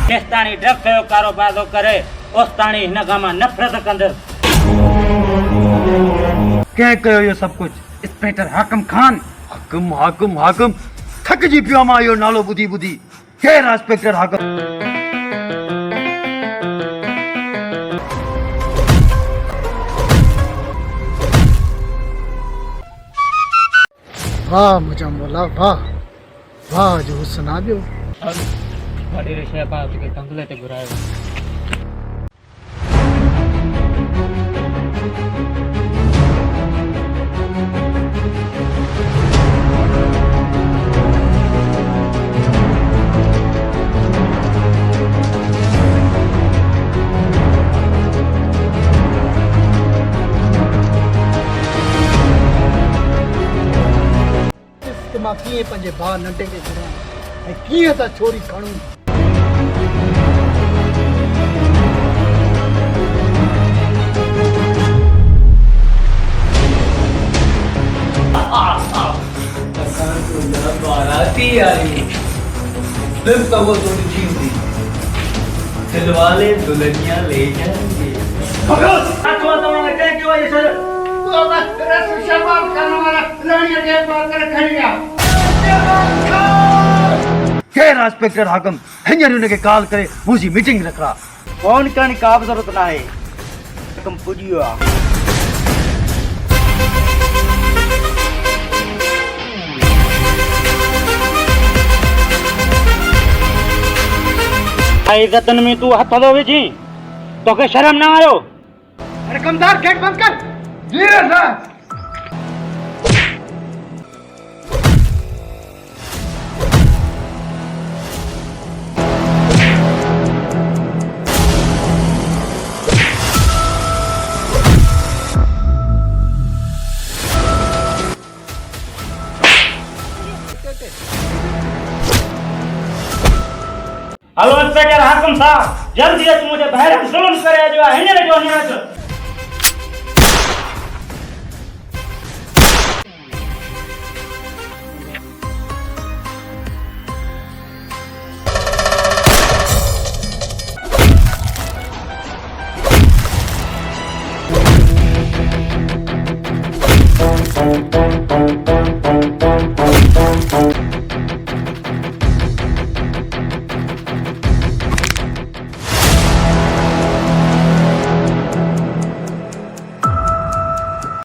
केस्तानी drug जो कारोबार तो करे ओस्तानी हिन गामा नफरत कंदस। क्या कयो ये सब कुछ? इंस्पेक्टर हाकिम खान। हाकिम हाकिम हाकिम थक जी पियो मां यो नालो बुधी बुधी। केर इंस्पेक्टर हाकिम? वाह मुझा मौला वाह वाह जो सुना दियो। वॾे रे पास के कंगले ते घुरायो। मां कीअं पंहिंजे भाउ नंढे खे घुरां ऐं कीअं त छोरी खणूं। बाराती आई दिल तो वो थोड़ी सी थी दिल वाले दुल्हनिया ले जाएंगे। केर इंस्पेक्टर हाकिम? हींअर हुनखे कॉल करे मुंहिंजी मीटिंग रखा। फोन करण जी का बि ज़रूरत न आहे। हाकिम पुॼी वियो आहे। इज्जतन में तू हथ थो विझी? तोखे शर्म न आयो? अरे कमदार गेट बंद कर। जी सर। हेलो इंस्पेक्टर हाकिम साहब, जल्दी अच मुझे बाहर जुल्म करे जो हिन जो हिन।